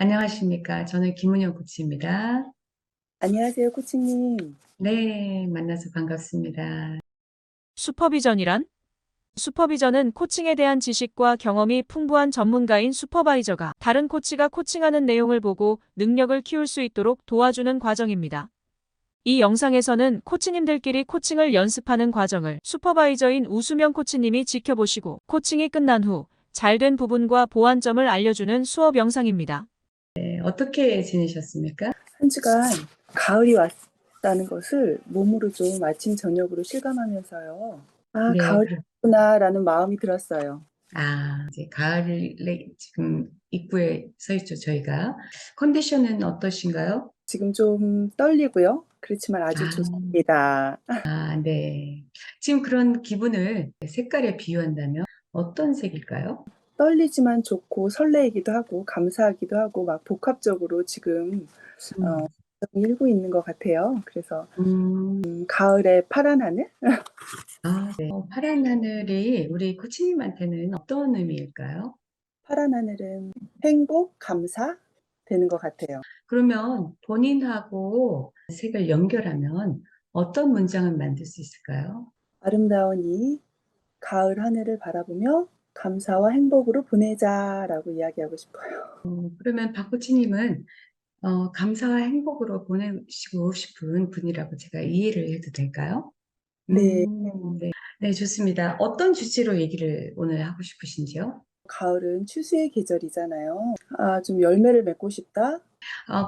안녕하십니까. 저는 김은영 코치입니다. 안녕하세요, 코치님. 네, 만나서 반갑습니다. 슈퍼비전이란? 슈퍼비전은 코칭에 대한 지식과 경험이 풍부한 전문가인 슈퍼바이저가 다른 코치가 코칭하는 내용을 보고 능력을 키울 수 있도록 도와주는 과정입니다. 이 영상에서는 코치님들끼리 코칭을 연습하는 과정을 슈퍼바이저인 우수명 코치님이 지켜보시고 코칭이 끝난 후 잘된 부분과 보완점을 알려주는 수업 영상입니다. 네, 어떻게 지내셨습니까? 한 주간 가을이 왔다는 것을 몸으로 좀 아침, 저녁으로 실감하면서요. 아, 네, 가을이구나라는 마음이 들었어요. 이제 가을에 지금 입구에 서 있죠, 저희가. 컨디션은 어떠신가요? 지금 좀 떨리고요. 그렇지만 아주 아, 좋습니다. 네. 지금 그런 기분을 색깔에 비유한다면 어떤 색일까요? 떨리지만 좋고 설레이기도 하고 감사하기도 하고 막 복합적으로 지금 음, 일고 있는 것 같아요. 그래서 음, 가을의 파란 하늘? 네. 파란 하늘이 우리 코치님한테는 어떤 의미일까요? 파란 하늘은 행복, 감사 되는 것 같아요. 그러면 본인하고 색을 연결하면 어떤 문장을 만들 수 있을까요? 아름다운 이 가을 하늘을 바라보며 감사와 행복으로 보내자라고 이야기하고 싶어요. 그러면 박코치님은 감사와 행복으로 보내시고 싶은 분이라고 제가 이해를 해도 될까요? 네, 네. 네, 좋습니다. 어떤 주제로 얘기를 오늘 하고 싶으신지요? 가을은 추수의 계절이잖아요. 아, 좀 열매를 맺고 싶다.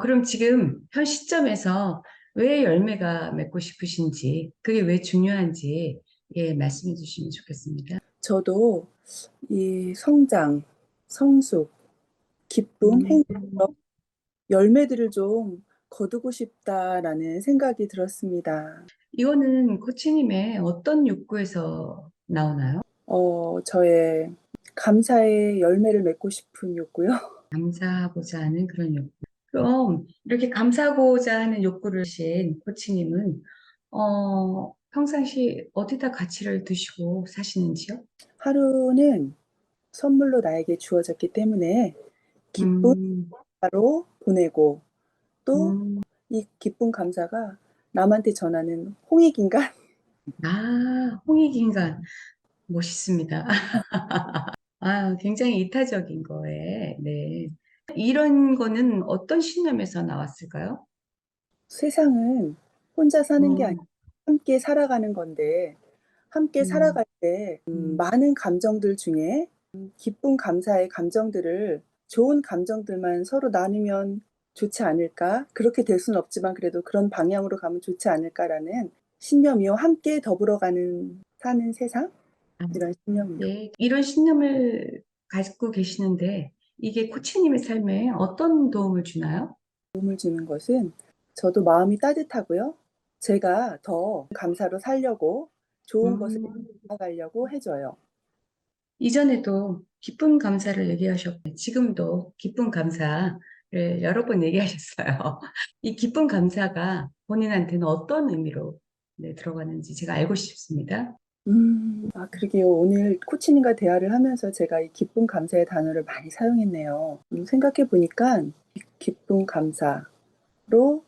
그럼 지금 현 시점에서 왜 열매가 맺고 싶으신지, 그게 왜 중요한지, 예, 말씀해 주시면 좋겠습니다. 저도 이 성장, 성숙, 기쁨, 음, 행복, 열매들을 좀 거두고 싶다라는 생각이 들었습니다. 이거는 코치님의 어떤 욕구에서 나오나요? 저의 감사의 열매를 맺고 싶은 욕구요. 감사하고자 하는 그런 욕구. 그럼 이렇게 감사하고자 하는 욕구를 신 코치님은 평상시 어디다 가치를 두시고 사시는지요? 하루는 선물로 나에게 주어졌기 때문에 기쁨 음, 바로 보내고 또 음, 이 기쁜 감사가 남한테 전하는 홍익인간? 홍익인간 멋있습니다. 굉장히 이타적인 거에, 네. 이런 거는 어떤 신념에서 나왔을까요? 세상은 혼자 사는 게 아니라 음, 함께 살아가는 건데 함께 음, 살아갈 때 음. 많은 감정들 중에 기쁨 감사의 감정들을 좋은 감정들만 서로 나누면 좋지 않을까? 그렇게 될 수는 없지만 그래도 그런 방향으로 가면 좋지 않을까라는 신념이요. 함께 더불어가는 사는 세상? 아, 이런 신념이요. 예, 이런 신념을 가지고 계시는데 이게 코치님의 삶에 어떤 도움을 주나요? 도움을 주는 것은 저도 마음이 따뜻하고요. 제가 더 감사로 살려고 좋은 것을 음, 나아가려고 해줘요. 이전에도 기쁨 감사를 얘기하셨고 지금도 기쁨 감사를 여러 번 얘기하셨어요. 이 기쁨 감사가 본인한테는 어떤 의미로 네, 들어가는지 제가 알고 싶습니다. 그러게요. 오늘 코치님과 대화를 하면서 제가 이 기쁨 감사의 단어를 많이 사용했네요. 생각해 보니까 기쁨 감사로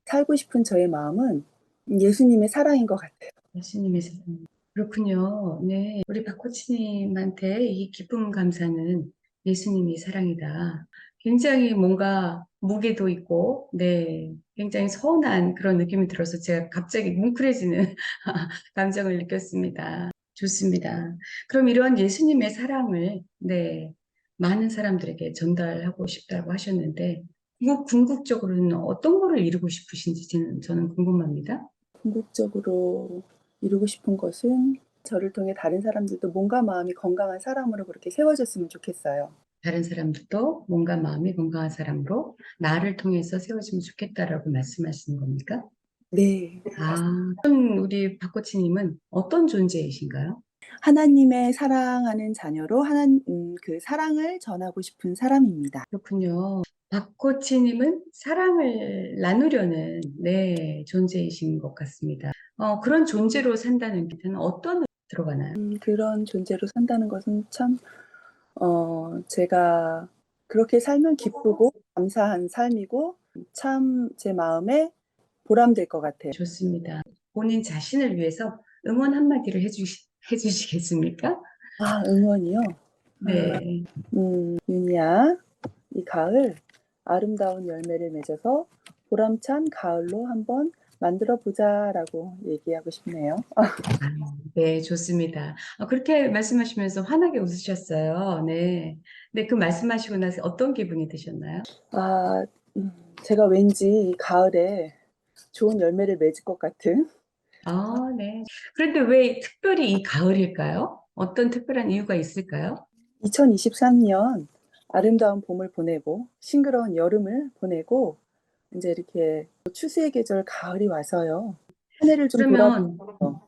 살고 싶은 저의 마음은 예수님의 사랑인 것 같아요. 예수님의 사랑. 그렇군요. 네. 우리 박 코치님한테 이 기쁨 감사는 예수님이 사랑이다. 굉장히 뭔가 무게도 있고, 네. 굉장히 서운한 그런 느낌이 들어서 제가 갑자기 뭉클해지는 감정을 느꼈습니다. 좋습니다. 그럼 이러한 예수님의 사랑을, 네. 많은 사람들에게 전달하고 싶다고 하셨는데, 궁극적으로는 어떤 거를 이루고 싶으신지 저는 궁금합니다. 궁극적으로 이루고 싶은 것은 저를 통해 다른 사람들도 몸과 마음이 건강한 사람으로 그렇게 세워졌으면 좋겠어요. 다른 사람들도 몸과 마음이 건강한 사람으로 나를 통해서 세워지면 좋겠다라고 말씀하시는 겁니까? 네. 그럼 우리 박코치님은 어떤 존재이신가요? 하나님의 사랑하는 자녀로 그 사랑을 전하고 싶은 사람입니다. 그렇군요. 박코치님은 사랑을 나누려는 네, 존재이신 것 같습니다. 그런 존재로 산다는 뜻은 어떤 의미가 들어가나요? 그런 존재로 산다는 것은 참 제가 그렇게 살면 기쁘고 감사한 삶이고 참 제 마음에 보람될 것 같아요. 좋습니다. 본인 자신을 위해서 응원 한마디를 해주시겠습니까? 아, 응원이요? 아, 네. 윤희야, 이 가을 아름다운 열매를 맺어서 보람찬 가을로 한번 만들어 보자라고 얘기하고 싶네요. 아, 네, 좋습니다. 그렇게 말씀하시면서 환하게 웃으셨어요. 네. 네, 그 말씀하시고 나서 어떤 기분이 드셨나요? 아, 제가 왠지 이 가을에 좋은 열매를 맺을 것 같은 네. 그런데 왜 특별히 이 가을일까요? 어떤 특별한 이유가 있을까요? 2023년 아름다운 봄을 보내고 싱그러운 여름을 보내고 이제 이렇게 추수의 계절 가을이 와서요. 한 해를 좀 그러면, 돌아보면서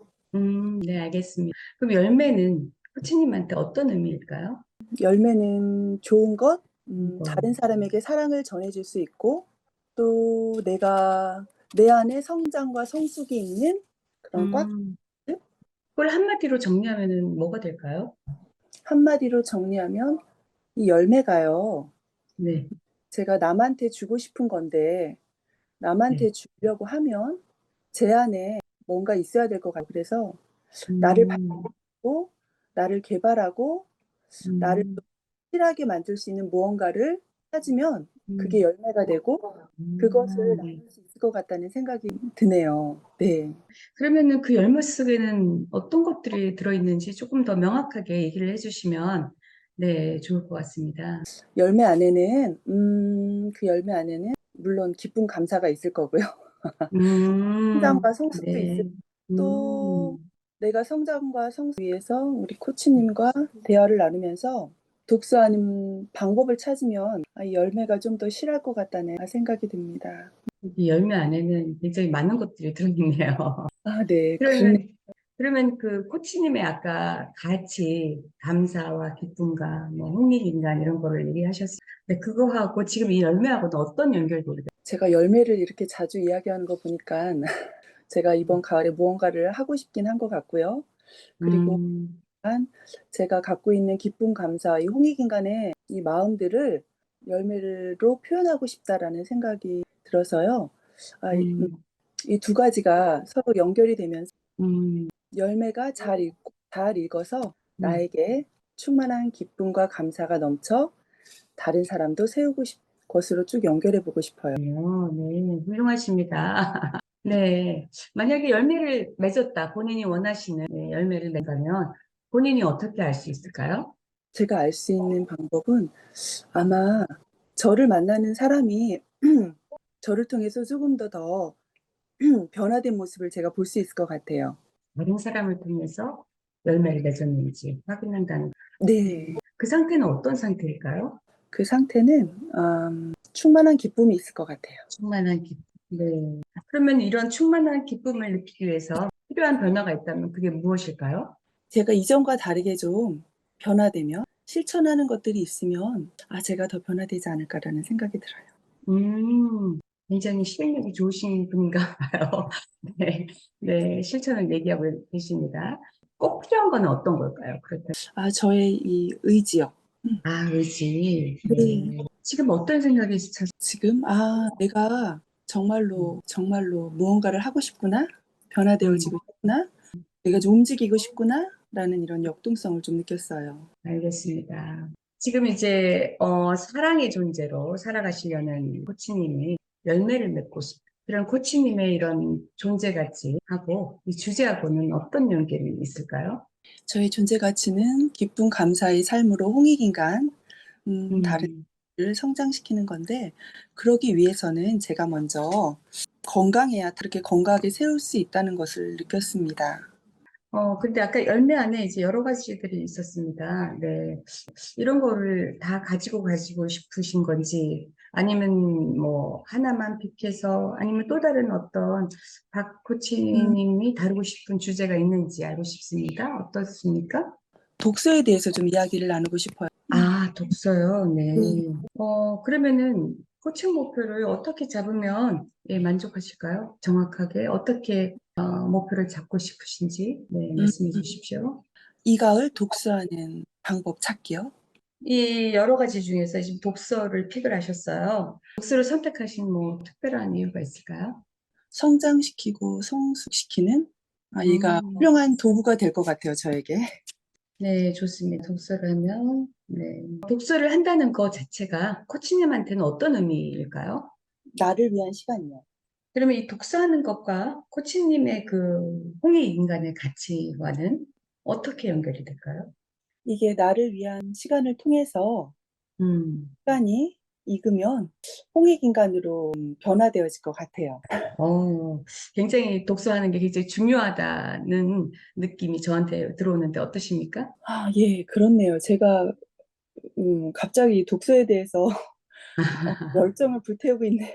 네, 알겠습니다. 그럼 열매는 코치님한테 어떤 의미일까요? 열매는 좋은 것, 이거. 다른 사람에게 사랑을 전해줄 수 있고 또 내가 내 안에 성장과 성숙이 있는 그런 꽉 음, 그걸 한마디로 정리하면은 뭐가 될까요? 한마디로 정리하면 이 열매가요. 네, 제가 남한테 주고 싶은 건데 네. 남한테 주려고 하면 제 안에 뭔가 있어야 될 것 같아요. 그래서 나를 음, 받고 나를 개발하고 나를 또 음, 실하게 만들 수 있는 무언가를 찾으면 그게 음, 열매가 되고 그것을 네. 나눌 수 있을 것 같다는 생각이 드네요. 네. 그러면은 그 열무 속에는 어떤 것들이 들어있는지 조금 더 명확하게 얘기를 해주시면, 네, 좋을 것 같습니다. 열매 안에는 그 열매 안에는 물론 기쁨 감사가 있을 거고요. 성장과 성숙도 있을 네. 또 음, 내가 성장과 성숙 위해서 우리 코치님과 대화를 나누면서 독서하는 방법을 찾으면 이 열매가 좀 더 실할 것 같다는 생각이 듭니다. 이 열매 안에는 굉장히 많은 것들이 들어있네요. 아, 네. 그러네. 그러면, 그러면 그 코치님의 아까 가치, 감사와 기쁨과 뭐 흥미인간 이런 거를 얘기하셨어요. 근데 그거하고 지금 이 열매하고는 어떤 연결고리가 제가 열매를 이렇게 자주 이야기하는 거 보니까 제가 이번 가을에 무언가를 하고 싶긴 한 것 같고요. 그리고 음, 제가 갖고 있는 기쁨, 감사, 이 홍익인간의 이 마음들을 열매로 표현하고 싶다라는 생각이 들어서요. 음, 이 두 가지가 서로 연결이 되면서 음, 열매가 잘 익어서 음. 나에게 충만한 기쁨과 감사가 넘쳐 다른 사람도 세우고 싶 것으로 쭉 연결해 보고 싶어요. 네, 훌륭하십니다. 네. 만약에 열매를 맺었다, 본인이 원하시는 네, 열매를 맺으면 본인이 어떻게 알 수 있을까요? 제가 알 수 있는 방법은 아마 저를 만나는 사람이 저를 통해서 조금 더 변화된 모습을 제가 볼 수 있을 것 같아요. 다른 사람을 통해서 열매를 맺었는지 확인한다는 네. 그 상태는 어떤 상태일까요? 그 상태는 충만한 기쁨이 있을 것 같아요. 충만한 기쁨. 네. 그러면 이런 충만한 기쁨을 느끼기 위해서 필요한 변화가 있다면 그게 무엇일까요? 제가 이전과 다르게 좀 변화되면 실천하는 것들이 있으면 제가 더 변화되지 않을까라는 생각이 들어요. 음, 굉장히 실행력이 좋으신 분인가 봐요. 네, 네, 실천을 얘기하고 계십니다. 꼭 필요한 건 어떤 걸까요? 그렇다면. 저의 이 의지요. 음. 의지. 네. 네. 지금 어떤 생각이 스쳐, 지금 내가 정말로 무언가를 하고 싶구나. 변화되어지고 싶구나. 내가 좀 움직이고 싶구나라는 이런 역동성을 좀 느꼈어요. 알겠습니다. 지금 이제, 사랑의 존재로 살아가시려는 코치님이 열매를 맺고 싶, 그런 코치님의 이런 존재같이 하고, 이 주제하고는 어떤 연결이 있을까요? 저의 존재 가치는 기쁨 감사의 삶으로 홍익인간 다른 음, 를 성장시키는 건데 그러기 위해서는 제가 먼저 건강해야 그렇게 건강하게 세울 수 있다는 것을 느꼈습니다. 근데 아까 열매 안에 이제 여러 가지들이 있었습니다. 네. 이런 거를 다 가지고 싶으신 건지, 아니면 뭐, 하나만 픽해서, 아니면 또 다른 어떤 박 음, 코치님이 다루고 싶은 주제가 있는지 알고 싶습니다. 어떻습니까? 독서에 대해서 좀 이야기를 나누고 싶어요. 독서요. 네. 네. 그러면은 코칭 목표를 어떻게 잡으면 예, 만족하실까요? 정확하게 어떻게 목표를 잡고 싶으신지 네, 음, 말씀해 주십시오. 이 가을 독서하는 방법 찾기요. 이 여러 가지 중에서 지금 독서를 픽을 하셨어요. 독서를 선택하신 뭐 특별한 이유가 있을까요? 성장시키고 성숙시키는 얘가 음, 훌륭한 도구가 될 것 같아요, 저에게. 네, 좋습니다. 독서를 하면, 네. 독서를 한다는 것 자체가 코치님한테는 어떤 의미일까요? 나를 위한 시간이요. 그러면 이 독서하는 것과 코치님의 그 홍익인간의 가치와는 어떻게 연결이 될까요? 이게 나를 위한 시간을 통해서 음, 시간이 익으면 홍익인간으로 변화되어질 것 같아요. 어, 굉장히 독서하는 게 굉장히 중요하다는 느낌이 저한테 들어오는데 어떠십니까? 예, 그렇네요. 제가 갑자기 독서에 대해서 열정을 불태우고 있네요.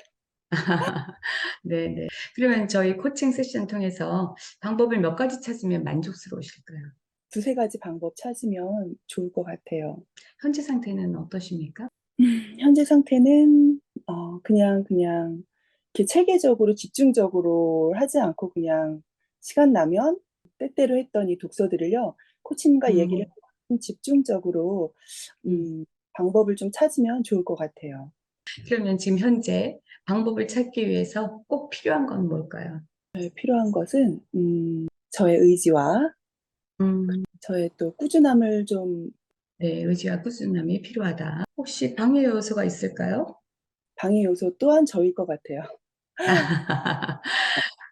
네네. 그러면 저희 코칭 세션 통해서 방법을 몇 가지 찾으면 만족스러우실까요? 두세 가지 방법 찾으면 좋을 것 같아요. 현재 상태는 어떠십니까? 현재 상태는 그냥 이렇게 체계적으로 집중적으로 하지 않고 그냥 시간 나면 때때로 했던 이 독서들을요, 코치님과 얘기를 음, 하고 좀 집중적으로 음. 방법을 좀 찾으면 좋을 것 같아요. 그러면 지금 현재 방법을 찾기 위해서 꼭 필요한 건 뭘까요? 필요한 것은 저의 의지와 음, 저의 또 꾸준함을 좀 네, 의지와 꾸준함이 필요하다. 혹시 방해 요소가 있을까요? 방해 요소 또한 저일 것 같아요.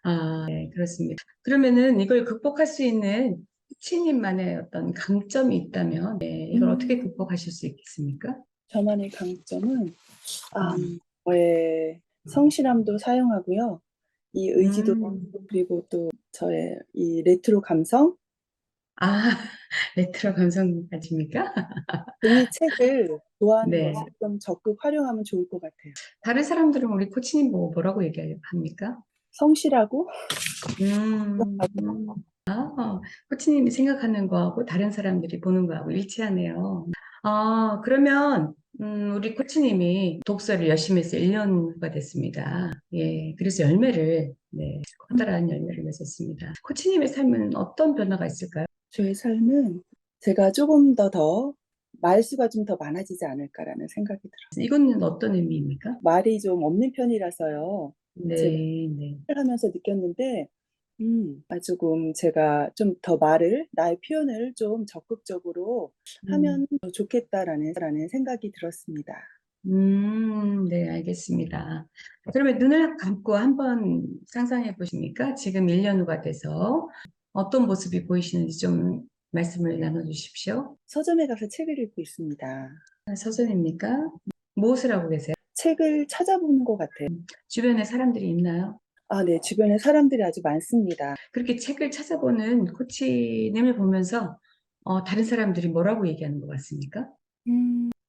아, 네, 그렇습니다. 그러면은 이걸 극복할 수 있는 코치님만의 어떤 강점이 있다면, 네, 이걸 어떻게 음, 극복하실 수 있겠습니까? 저만의 강점은 음, 저의 성실함도 사용하고요. 이 의지도, 음. 그리고 또 저의 이 레트로 감성, 아, 레트로 감성 가집니까? 종이 책을 좋아하는 네. 것을 좀 적극 활용하면 좋을 것 같아요. 다른 사람들은 우리 코치님 보고 뭐라고 얘기합니까? 성실하고, 음, 코치님이 생각하는 거하고 다른 사람들이 보는 거하고 일치하네요. 아, 그러면, 우리 코치님이 독서를 열심히 해서 1년가 됐습니다. 예, 그래서 네, 커다란 열매를 맺었습니다. 코치님의 삶은 어떤 변화가 있을까요? 저의 삶은 제가 조금 더 말수가 좀 더 많아지지 않을까라는 생각이 들어요. 이거는 어떤 의미입니까? 말이 좀 없는 편이라서요. 제가 네, 네. 일을 하면서 느꼈는데, 조금 제가 좀 더 나의 표현을 좀 적극적으로 음. 하면 더 좋겠다라는 생각이 들었습니다. 네, 알겠습니다. 그러면 눈을 감고 한번 상상해 보십니까? 지금 1년 후가 돼서 어떤 모습이 보이시는지 좀 말씀을 나눠 주십시오. 서점에 가서 책을 읽고 있습니다. 서점입니까? 무엇을 하고 계세요? 책을 찾아보는 것 같아요. 주변에 사람들이 있나요? 네, 주변에 사람들이 아주 많습니다. 그렇게 책을 찾아보는 코치님을 보면서 다른 사람들이 뭐라고 얘기하는 것 같습니까?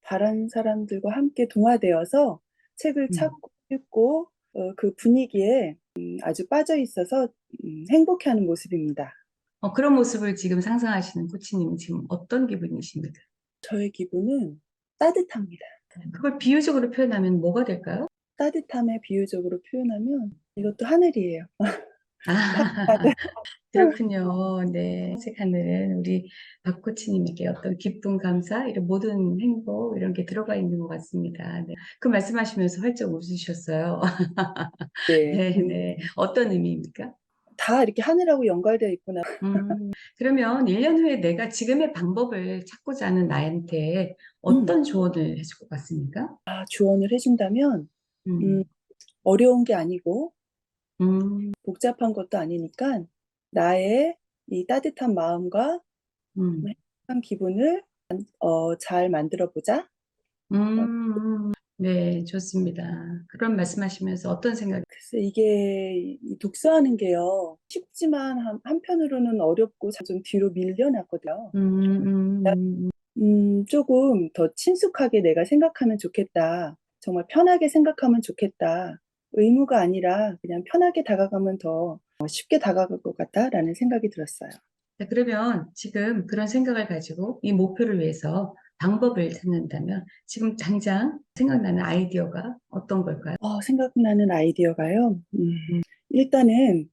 다른 사람들과 함께 동화되어서 책을 음. 찾고 읽고 그 분위기에 아주 빠져 있어서 행복해하는 모습입니다. 그런 모습을 지금 상상하시는 코치님은 지금 어떤 기분이십니까? 저의 기분은 따뜻합니다. 그걸 비유적으로 표현하면 뭐가 될까요? 따뜻함에 비유적으로 표현하면 이것도 하늘이에요. 아, 따뜻하다. 그렇군요. 네. 책 하늘은 우리 박 코치님에게 어떤 기쁨, 감사, 이런 모든 행복, 이런 게 들어가 있는 것 같습니다. 네. 그 말씀하시면서 활짝 웃으셨어요. 네. 네, 네. 어떤 의미입니까? 다 이렇게 하늘하고 연관되어 있구나. 그러면 1년 후에 내가 지금의 방법을 찾고자 하는 나한테 음, 어떤 조언을 해줄 것 같습니까? 조언을 해준다면 음, 음, 어려운 게 아니고 음, 복잡한 것도 아니니까 나의 이 따뜻한 마음과 음, 행복한 기분을 잘 만들어 보자. 네, 좋습니다. 그런 말씀하시면서 어떤 생각이 글쎄, 이게 이 독서하는 게요, 쉽지만 한편으로는 어렵고 좀 뒤로 밀려났거든요. 조금 더 친숙하게 내가 생각하면 좋겠다. 정말 편하게 생각하면 좋겠다. 의무가 아니라 그냥 편하게 다가가면 더 쉽게 다가갈 것 같다라는 생각이 들었어요. 자, 그러면 지금 그런 생각을 가지고 이 목표를 위해서 방법을 찾는다면 지금 당장 생각나는 아이디어가 어떤 걸까요? 생각나는 아이디어가요. 음, 일단은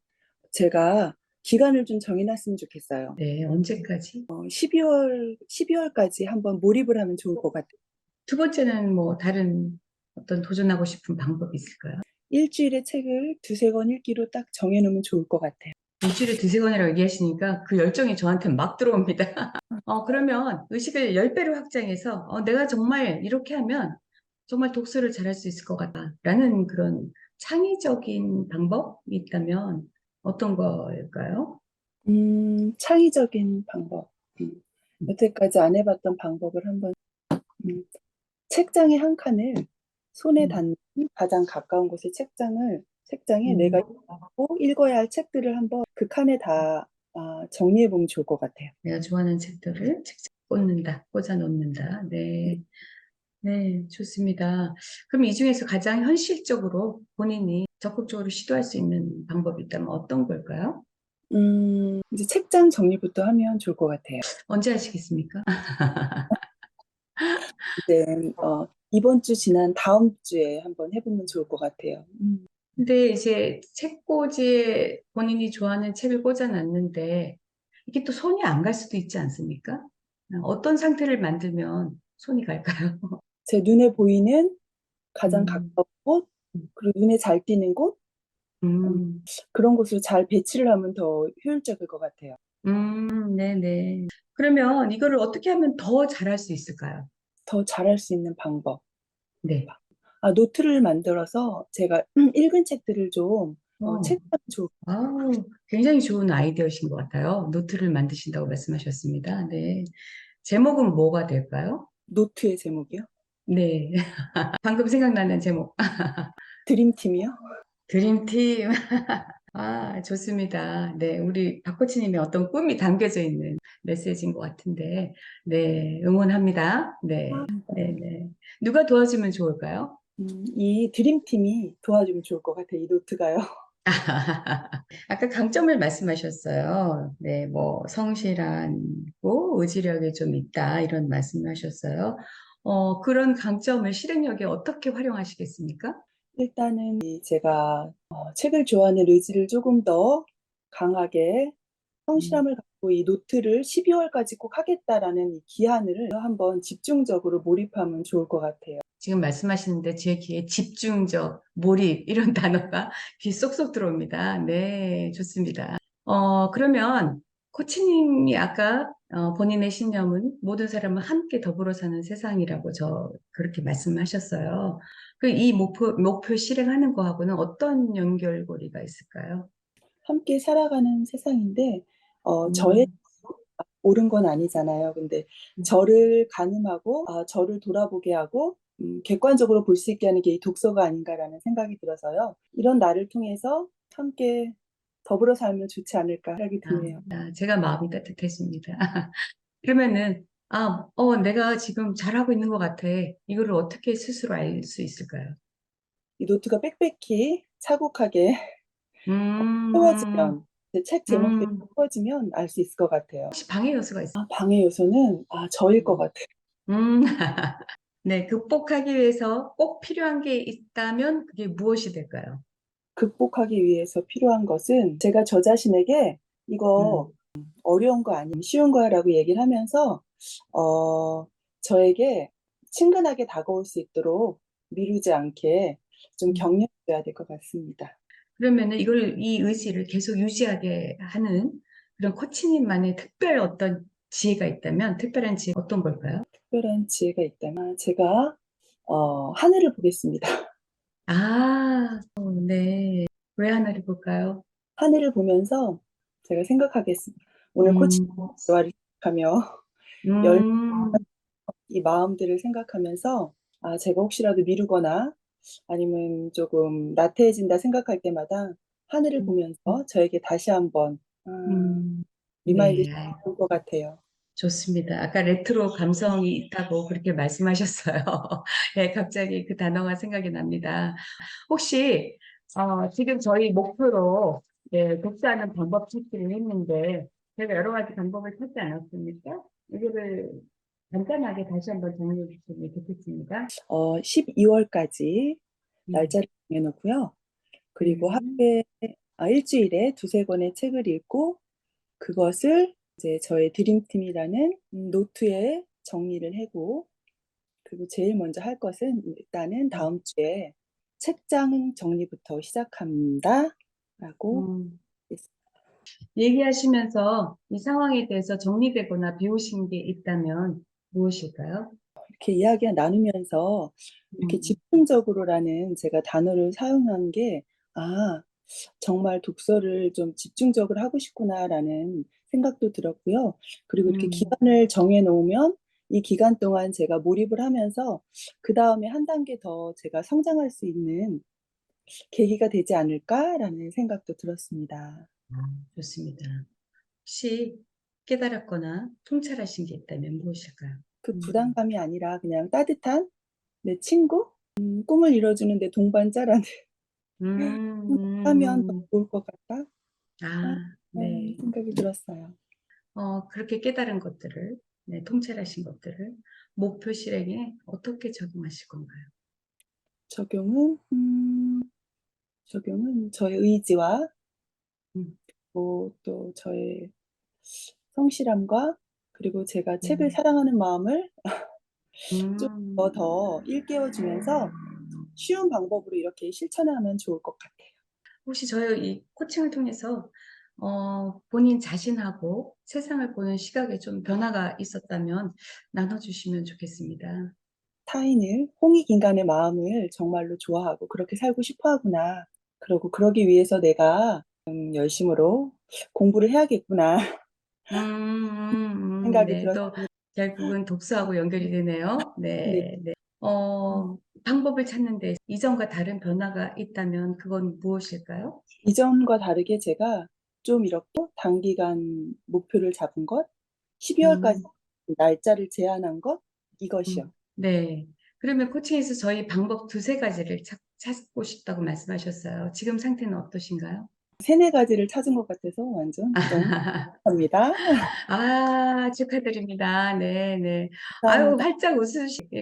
제가 기간을 좀 정해놨으면 좋겠어요. 네, 언제까지? 12월까지 한번 몰입을 하면 좋을 것 같아요. 두 번째는 뭐 다른 어떤 도전하고 싶은 방법이 있을까요? 일주일에 책을 두세 권 읽기로 딱 정해놓으면 좋을 것 같아요. 일주일에 두세 권이라고 얘기하시니까 그 열정이 저한테 막 들어옵니다. 그러면 의식을 10배로 확장해서 내가 정말 이렇게 하면 정말 독서를 잘할 수 있을 것 같다라는 그런 창의적인 방법이 있다면 어떤 거일까요? 창의적인 방법. 여태까지 안 해봤던 방법을 한번, 음, 책장의 한 칸을 손에 음, 닿는 가장 가까운 곳의 책장에 음, 내가 읽어야 할 책들을 한번 그 칸에 다 정리해보면 좋을 것 같아요. 내가 좋아하는 책들을 책장 꽂아 놓는다. 네. 네, 좋습니다. 그럼 이 중에서 가장 현실적으로 본인이 적극적으로 시도할 수 있는 방법이 있다면 어떤 걸까요? 이제 책장 정리부터 하면 좋을 것 같아요. 언제 하시겠습니까? 이제, 이번 주 지난 다음 주에 한번 해보면 좋을 것 같아요. 근데 이제 책꽂이에 본인이 좋아하는 책을 꽂아놨는데 이게 또 손이 안 갈 수도 있지 않습니까? 어떤 상태를 만들면 손이 갈까요? 제 눈에 보이는 가장 음, 가까운 곳, 그리고 눈에 잘 띄는 곳, 음, 음, 그런 곳으로 잘 배치를 하면 더 효율적일 것 같아요. 네네. 그러면 이거를 어떻게 하면 더 잘할 수 있을까요? 더 잘할 수 있는 방법. 네. 노트를 만들어서 제가 읽은 책들을 좀 어. 체크하면 좋을 것 아우, 굉장히 좋은 아이디어이신 것 같아요. 노트를 만드신다고 말씀하셨습니다. 네. 제목은 뭐가 될까요? 노트의 제목이요? 네. 방금 생각나는 제목. 드림팀이요? 드림팀. 아, 좋습니다. 네. 우리 박코치님의 어떤 꿈이 담겨져 있는 메시지인 것 같은데, 네. 응원합니다. 네. 네, 네. 누가 도와주면 좋을까요? 이 드림팀이 도와주면 좋을 것 같아요. 이 노트가요. 아까 강점을 말씀하셨어요. 네, 뭐 성실하고 의지력이 좀 있다 이런 말씀하셨어요. 그런 강점을 실행력에 어떻게 활용하시겠습니까? 일단은 제가 책을 좋아하는 의지를 조금 더 강하게 음, 성실함을 갖고 이 노트를 12월까지 꼭 하겠다라는 이 기한을 한번 집중적으로 몰입하면 좋을 것 같아요. 지금 말씀하시는데 제 귀에 집중적, 몰입 이런 단어가 귀 쏙쏙 들어옵니다. 네, 좋습니다. 그러면 코치님이 아까 본인의 신념은 모든 사람은 함께 더불어 사는 세상이라고 그렇게 말씀하셨어요. 이 목표 실행하는 거하고는 어떤 연결고리가 있을까요? 함께 살아가는 세상인데 저의 음, 옳은 건 아니잖아요. 근데 저를 가늠하고 저를 돌아보게 하고 객관적으로 볼 수 있게 하는 게 이 독서가 아닌가라는 생각이 들어서요. 이런 나를 통해서 함께 더불어 살면 좋지 않을까 생각이 드네요. 제가 마음이 따뜻해집니다. 그러면은, 내가 지금 잘하고 있는 것 같아. 이거를 어떻게 스스로 알 수 있을까요? 이 노트가 빽빽히 차곡하게 음, 세워지면 책 제목들이 음, 세워지면 알 수 있을 것 같아요. 혹시 방해 요소가 있어요? 방해 요소는 저일 것 같아요. 음, 네, 극복하기 위해서 꼭 필요한 게 있다면 그게 무엇이 될까요? 극복하기 위해서 필요한 것은 제가 저 자신에게 이거 음, 어려운 거 아니면 쉬운 거야라고 얘기를 하면서 어, 저에게 친근하게 다가올 수 있도록 미루지 않게 좀 음. 격려해야 될 것 같습니다. 그러면은 이 의지를 계속 유지하게 하는 그런 코치님만의 특별 어떤 지혜가 있다면 특별한 지혜 어떤 걸까요? 특별한 지혜가 있다면 제가 하늘을 보겠습니다. 네. 왜 하나를 볼까요? 하늘을 보면서 제가 생각하겠습니다. 오늘 코치 음, 대화를 시작하며 음, 이 마음들을 생각하면서 제가 혹시라도 미루거나 아니면 조금 나태해진다 생각할 때마다 하늘을 보면서 저에게 다시 한번 음, 리마인드 네. 시킬 것 같아요. 좋습니다. 아까 레트로 감성이 있다고 그렇게 말씀하셨어요. 네, 갑자기 그 단어가 생각이 납니다. 혹시 지금 저희 목표로 네, 독서하는 방법 찾기를 했는데 제가 여러 가지 방법을 찾지 않았습니까? 이거를 간단하게 다시 한번 정리해 주시면 좋겠습니다. 12월까지 음, 날짜를 정해놓고요. 그리고 음, 하루에 일주일에 두세 권의 책을 읽고 그것을 이제 저의 드림팀이라는 노트에 정리를 하고 그리고 제일 먼저 할 것은 일단은 다음 주에 책장 정리부터 시작합니다. 라고 음, 했습니다. 얘기하시면서 이 상황에 대해서 정리되거나 배우신 게 있다면 무엇일까요? 이렇게 이야기 나누면서 이렇게 음, 집중적으로라는 제가 단어를 사용한 게, 아, 정말 독서를 좀 집중적으로 하고 싶구나라는 생각도 들었고요. 그리고 이렇게 음, 기간을 정해 놓으면 이 기간 동안 제가 몰입을 하면서 그 다음에 한 단계 더 제가 성장할 수 있는 계기가 되지 않을까라는 생각도 들었습니다. 아, 좋습니다. 혹시 깨달았거나 통찰하신 게 있다면 무엇일까요? 그 음, 부담감이 아니라 그냥 따뜻한 내 친구, 꿈을 이뤄주는데 동반자라는 하면 더 음, 좋을 것 같다. 네. 생각이 들었어요. 그렇게 깨달은 것들을, 네, 통찰하신 것들을 목표 실행에 어떻게 적용하실 건가요? 적용은, 적용은 저의 의지와 음, 또 저의 성실함과 그리고 제가 책을 음, 사랑하는 마음을 좀 음. 더 일깨워주면서 쉬운 방법으로 이렇게 실천하면 좋을 것 같아요. 혹시 저희 이 코칭을 통해서 본인 자신하고 세상을 보는 시각에 좀 변화가 있었다면 나눠주시면 좋겠습니다. 타인을, 홍익인간의 마음을 정말로 좋아하고 그렇게 살고 싶어 하구나. 그러고 그러기 위해서 내가 열심으로 공부를 해야겠구나 생각이 네. 또 들었습니다. 결국은 독서하고 연결이 되네요. 네. 네, 네. 방법을 찾는데 이전과 다른 변화가 있다면 그건 무엇일까요? 이전과 다르게 제가 좀 이렇게 단기간 목표를 잡은 것, 12월까지 음, 날짜를 제한한 것, 이것이요. 네. 그러면 코칭에서 저희 방법 두세 가지를 찾고 싶다고 말씀하셨어요. 지금 상태는 어떠신가요? 세네 가지를 찾은 것 같아서 완전 너무 감사합니다. 축하드립니다. 네, 네. 아유, 감사합니다. 활짝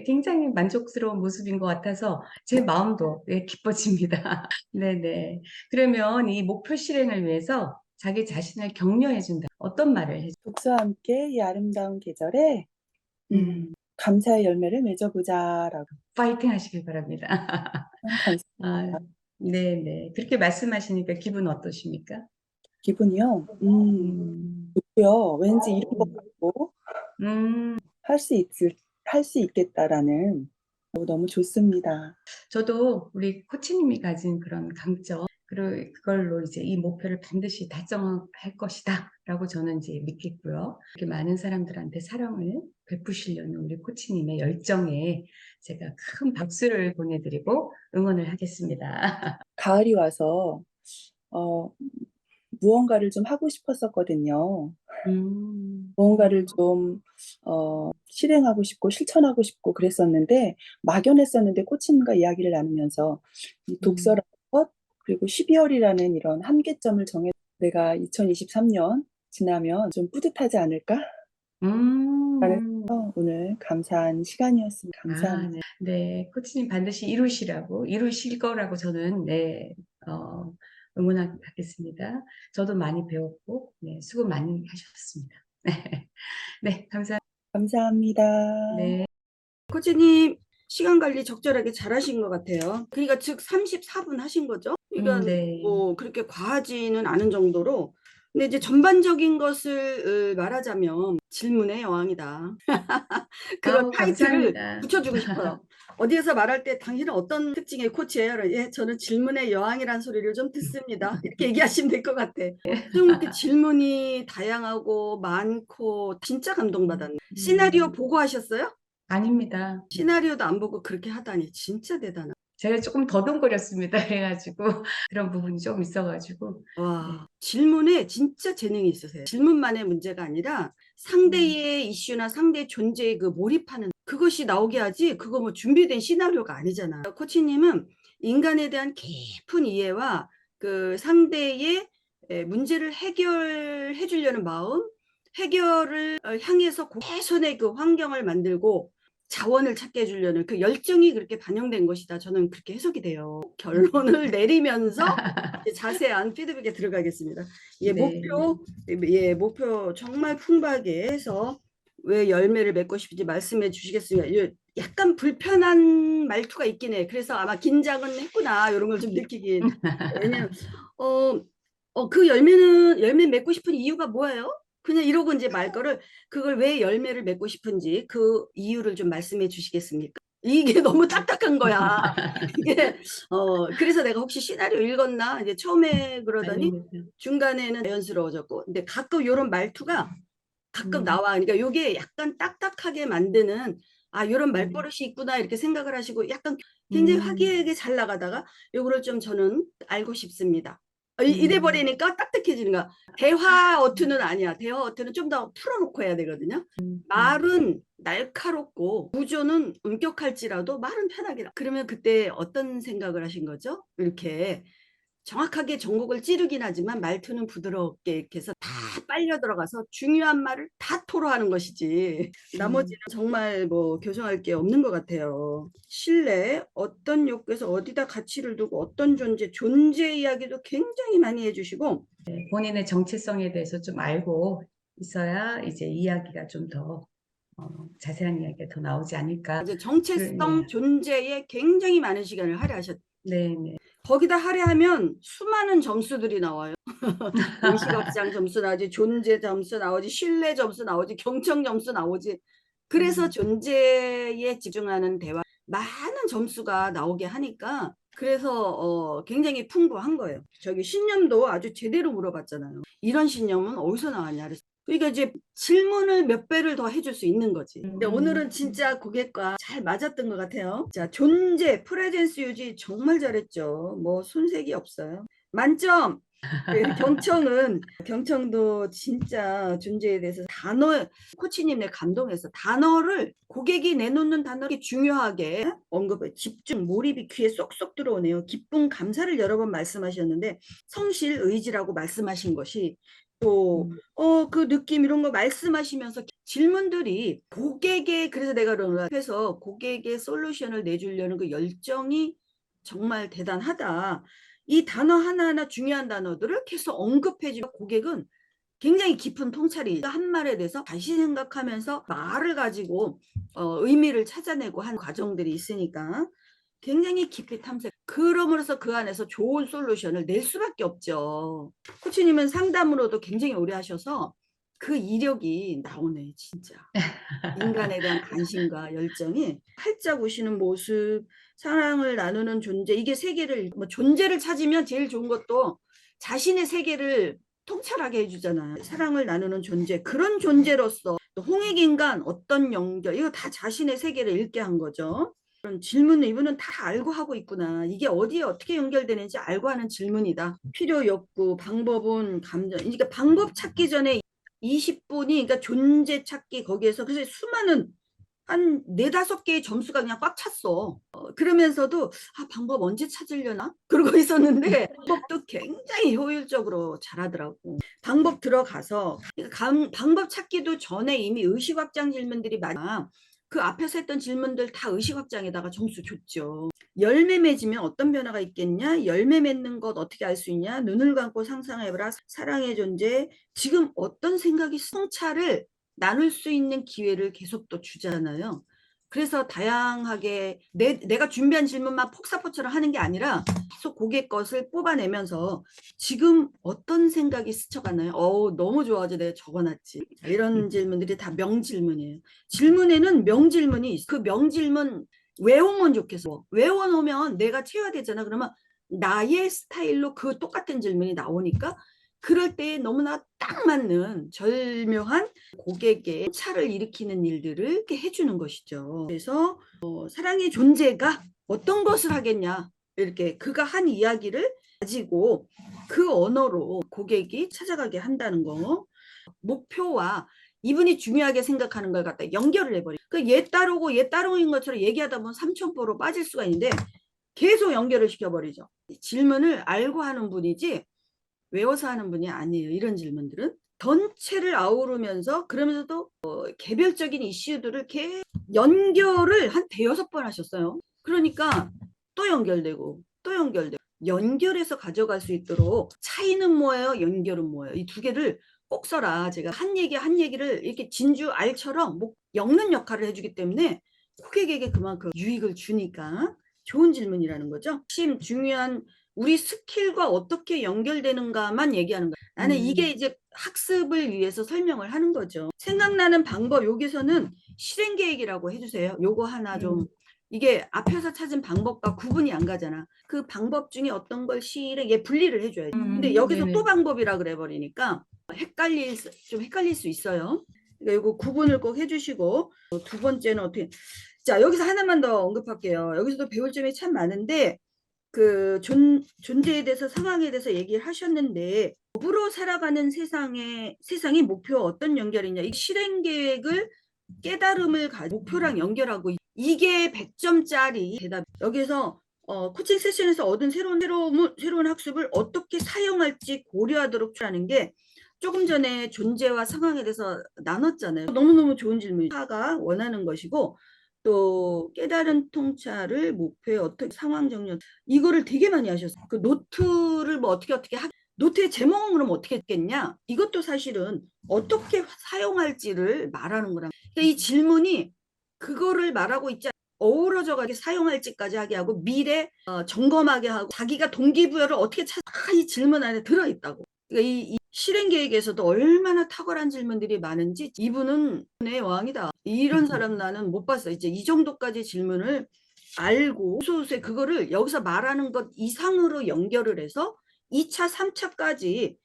굉장히 만족스러운 모습인 것 같아서 제 마음도 네, 기뻐집니다. 네, 네. 그러면 이 목표 실행을 위해서 자기 자신을 격려해준다. 어떤 말을 해줘? 독서와 함께 이 아름다운 계절에 감사의 열매를 맺어보자라고. 파이팅 하시길 바랍니다. 아, 감사합니다. 네, 네. 그렇게 말씀하시니까 기분 어떠십니까? 기분이요. 음, 좋고요. 왠지 이런 것 같고 음. 할 수 있겠다라는 너무 좋습니다. 저도 우리 코치님이 가진 그런 강점, 그리고 그걸로 이제 이 목표를 반드시 달성할 것이다. 라고 저는 이제 믿겠고요. 이렇게 많은 사람들한테 사랑을 베푸시려는 우리 코치님의 열정에 제가 큰 박수를 보내드리고 응원을 하겠습니다. 가을이 와서 어, 무언가를 좀 하고 싶었었거든요. 음, 무언가를 좀 실행하고 싶고 실천하고 싶고 그랬었는데 막연했었는데 코치님과 이야기를 나누면서 이 음, 독서라는 것 그리고 12월이라는 이런 한계점을 정해 내가 2023년 지나면 좀 뿌듯하지 않을까? 라는 음. 오늘 감사한 시간이었습니다. 감사합니다. 네. 네. 코치님 반드시 이루실 거라고 저는, 네, 어, 응원하겠습니다. 저도 많이 배웠고, 네, 수고 많이 하셨습니다. 네, 감사합니다. 감사합니다. 네. 코치님 시간 관리 적절하게 잘 하신 것 같아요. 그러니까 즉 34분 하신 거죠. 그러니까 네. 뭐 그렇게 과하지는 않은 정도로. 근데 이제 전반적인 것을 말하자면 질문의 여왕이다. 그런 아우, 타이틀을 감사합니다. 붙여주고 싶어요. 어디에서 말할 때 당신은 어떤 특징의 코치예요? 예, 저는 질문의 여왕이라는 소리를 좀 듣습니다. 이렇게 얘기하시면 될 것 같아. 좀 이렇게 질문이 다양하고 많고 진짜 감동받았네. 시나리오 보고 하셨어요? 아닙니다. 시나리오도 안 보고 그렇게 하다니 진짜 대단하다. 제가 조금 더듬거렸습니다. 그래가지고, 그런 부분이 좀 있어가지고, 네. 와, 질문에 진짜 재능이 있으세요. 질문만의 문제가 아니라 상대의 이슈나 상대의 존재에 그 몰입하는 그것이 나오게 하지 그거 뭐 준비된 시나리오가 아니잖아. 코치님은 인간에 대한 깊은 이해와 그 상대의 문제를 해결해 주려는 마음, 해결을 향해서 최선의 그 환경을 만들고 자원을 찾게 해주려는 그 열정이 그렇게 반영된 것이다. 저는 그렇게 해석이 돼요. 결론을 내리면서 이제 자세한 피드백에 들어가겠습니다. 예, 네. 목표 정말 풍부하게 해서 왜 열매를 맺고 싶은지 말씀해 주시겠습니까? 약간 불편한 말투가 있긴 해. 그래서 아마 긴장은 했구나 이런 걸 좀 느끼긴. 왜냐면 그 열매 맺고 싶은 이유가 뭐예요? 그냥 이러고 이제 말 거를 그걸 왜 열매를 맺고 싶은지 그 이유를 좀 말씀해 주시겠습니까? 이게 너무 딱딱한 거야. 이게 그래서 내가 혹시 시나리오 읽었나 이제 처음에 그러더니 아닙니다. 중간에는 자연스러워졌고 근데 가끔 이런 말투가 가끔 음, 나와. 그러니까 이게 약간 딱딱하게 만드는 이런 네. 말버릇이 있구나 이렇게 생각을 하시고 약간 굉장히 음, 화기애애하게 잘 나가다가 요거를 좀 저는 알고 싶습니다. 이래 음, 버리니까 딱딱해지는 거야. 대화 어투는 아니야. 대화 어투는 좀 더 풀어놓고 해야 되거든요. 음. 말은 날카롭고 구조는 엄격할지라도 말은 편하게. 그러면 그때 어떤 생각을 하신 거죠? 이렇게 정확하게 전곡을 찌르긴 하지만 말투는 부드럽게 이렇게 해서 다 빨려 들어가서 중요한 말을 다 토로하는 것이지. 나머지는 정말 뭐 교정할 게 없는 것 같아요. 신뢰, 어떤 욕구에서 어디다 가치를 두고 어떤 존재 이야기도 굉장히 많이 해주시고 본인의 정체성에 대해서 좀 알고 있어야 이제 이야기가 좀 더 자세한 이야기가 더 나오지 않을까. 이제 네, 정체성 존재에 굉장히 많은 시간을 할애하셨. 네, 네. 거기다 할애하면 수많은 점수들이 나와요. 의식학장 점수 나오지, 존재 점수 나오지, 신뢰 점수 나오지, 경청 점수 나오지. 그래서 존재에 집중하는 대화 많은 점수가 나오게 하니까 그래서 굉장히 풍부한 거예요. 저기 신념도 아주 제대로 물어봤잖아요. 이런 신념은 어디서 나왔냐 그랬어요. 그러니까 이제 질문을 몇 배를 더 해줄 수 있는 거지. 근데 오늘은 진짜 고객과 잘 맞았던 것 같아요. 자, 존재, 프레젠스 유지 정말 잘했죠. 뭐 손색이 없어요. 만점! 경청도 진짜 존재에 대해서 코치님 내 감동해서 단어를 고객이 내놓는 단어를 중요하게 언급해 집중 몰입이 귀에 쏙쏙 들어오네요. 기쁨 감사를 여러 번 말씀하셨는데 성실 의지라고 말씀하신 것이 또 그 느낌 이런 거 말씀하시면서 질문들이 고객의 그래서 내가 그런 해서 고객의 솔루션을 내주려는 그 열정이 정말 대단하다. 이 단어 하나하나 중요한 단어들을 계속 언급해주면 고객은 굉장히 깊은 통찰이 한 말에 대해서 다시 생각하면서 말을 가지고 의미를 찾아내고 한 과정들이 있으니까 굉장히 깊이 탐색. 그럼으로써 그 안에서 좋은 솔루션을 낼 수밖에 없죠. 코치님은 상담으로도 굉장히 오래 하셔서 그 이력이 나오네 진짜. 인간에 대한 관심과 열정이 활짝 우시는 모습, 사랑을 나누는 존재, 이게 세계를 뭐 존재를 찾으면 제일 좋은 것도 자신의 세계를 통찰하게 해주잖아요. 사랑을 나누는 존재, 그런 존재로서 또 홍익인간 어떤 연결, 이거 다 자신의 세계를 읽게 한 거죠. 그런 질문을 이분은 다 알고 하고 있구나. 이게 어디에 어떻게 연결되는지 알고 하는 질문이다. 필요, 욕구, 방법은 감정. 그러니까 방법 찾기 전에 20분이 그러니까 존재 찾기 거기에서 그래서 수많은 한 4-5개의 점수가 그냥 꽉 찼어. 그러면서도 방법 언제 찾으려나? 그러고 있었는데 방법도 굉장히 효율적으로 잘하더라고. 방법 들어가서 방법 찾기도 전에 이미 의식 확장 질문들이 많아. 그 앞에서 했던 질문들 다 의식 확장에다가 점수 줬죠. 열매 맺으면 어떤 변화가 있겠냐? 열매 맺는 것 어떻게 알 수 있냐? 눈을 감고 상상해보라. 사랑의 존재. 지금 어떤 생각이 성찰을 나눌 수 있는 기회를 계속 또 주잖아요. 그래서 다양하게 내가 준비한 질문만 폭사포처럼 하는 게 아니라 계속 고객 것을 뽑아내면서 지금 어떤 생각이 스쳐가나요? 너무 좋아져 내가 적어놨지. 이런 질문들이 다 명질문이에요. 질문에는 명질문이 있어. 그 명질문 외우면 좋겠어. 외워놓으면 내가 채워되잖아. 그러면 나의 스타일로 그 똑같은 질문이 나오니까 그럴 때 너무나 딱 맞는 절묘한 고객의 차를 일으키는 일들을 이렇게 해주는 것이죠. 그래서 사랑의 존재가 어떤 것을 하겠냐 이렇게 그가 한 이야기를 가지고 그 언어로 고객이 찾아가게 한다는 거. 목표와 이분이 중요하게 생각하는 걸 갖다 연결을 해버려. 얘 따르고 얘 따르는 것처럼 얘기하다 보면 삼천포로 빠질 수가 있는데 계속 연결을 시켜버리죠. 질문을 알고 하는 분이지 외워서 하는 분이 아니에요. 이런 질문들은. 전체를 아우르면서 그러면서도 개별적인 이슈들을 계속 연결을 한 대여섯 번 하셨어요. 그러니까 또 연결되고 또 연결되고 연결해서 가져갈 수 있도록 차이는 뭐예요? 연결은 뭐예요? 이 두 개를 꼭 써라. 제가 한 얘기를 이렇게 진주 알처럼 엮는 역할을 해주기 때문에 고객에게 그만큼 유익을 주니까 좋은 질문이라는 거죠. 핵심 중요한 우리 스킬과 어떻게 연결되는가만 얘기하는 거예요. 나는 이게 이제 학습을 위해서 설명을 하는 거죠. 생각나는 방법 여기서는 실행 계획이라고 해주세요. 요거 하나 좀 이게 앞에서 찾은 방법과 구분이 안 가잖아. 그 방법 중에 어떤 걸 얘 분리를 해줘야지. 근데 여기서 네네. 또 방법이라 그래 버리니까 좀 헷갈릴 수 있어요. 그러니까 이거 구분을 꼭 해주시고 두 번째는 어떻게 자 여기서 하나만 더 언급할게요. 여기서도 배울 점이 참 많은데 그 존재에 대해서 상황에 대해서 얘기를 하셨는데 법으로 살아가는 세상의 목표와 어떤 연결이냐 이 실행 계획을 깨달음을 목표랑 연결하고 이게 100점짜리 대답 여기서 코칭 세션에서 얻은 새로운 학습을 어떻게 사용할지 고려하도록 하는 게 조금 전에 존재와 상황에 대해서 나눴잖아요. 너무너무 좋은 질문이죠. 가 원하는 것이고 또 깨달은 통찰을 목표에 어떻게 상황 정렬 이거를 되게 많이 하셨어요. 그 노트를 뭐 어떻게 노트의 제목은 그럼 어떻게 했겠냐? 이것도 사실은 어떻게 사용할지를 말하는 거라. 그러니까 이 질문이 그거를 말하고 있지 어우러져 가게 사용할지까지 하게 하고 미래 점검하게 하고 자기가 동기부여를 어떻게 이 질문 안에 들어있다고. 그러니까 이 실행 계획에서도 얼마나 탁월한 질문들이 많은지 이분은 내 왕이다. 이런 사람 나는 못 봤어. 이제 이 정도까지 질문을 알고 소소에 그거를 여기서 말하는 것 이상으로 연결을 해서 2차, 3차까지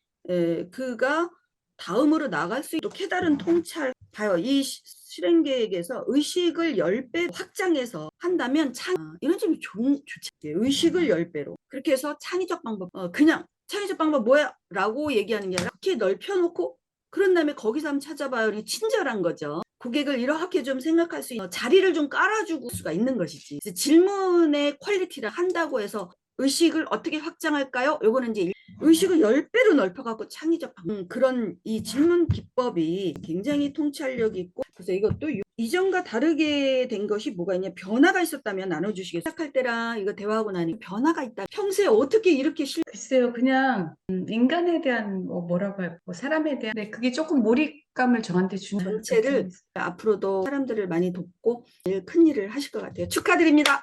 그가 다음으로 나갈 수 있도록 깨달은 통찰 봐요. 이 실행 계획에서 의식을 10배 확장해서 한다면 이런 점이 좋지. 의식을 10배로 그렇게 해서 창의적 방법 그냥 창의적 방법 뭐야? 라고 얘기하는 게 아니라 이렇게 넓혀놓고 그런 다음에 거기서 한번 찾아봐요. 친절한 거죠. 고객을 이렇게 좀 생각할 수 있는 자리를 좀 깔아주고 수가 있는 것이지. 질문의 퀄리티를 한다고 해서 의식을 어떻게 확장할까요? 요거는 이제 의식을 10배로 넓혀갖고 창의적 그런 이 질문 기법이 굉장히 통찰력 있고 그래서 이것도 이전과 다르게 된 것이 뭐가 있냐 변화가 있었다면 나눠주시겠어요? 시작할 때랑 이거 대화하고 나니 변화가 있다. 평소에 어떻게 이렇게 글쎄요, 그냥 인간에 대한 뭐라고 할까, 사람에 대한 그게 조금 몰입감을 저한테 주는 그런 점이 전체를 있어요. 앞으로도 사람들을 많이 돕고 큰 일을 하실 것 같아요. 축하드립니다.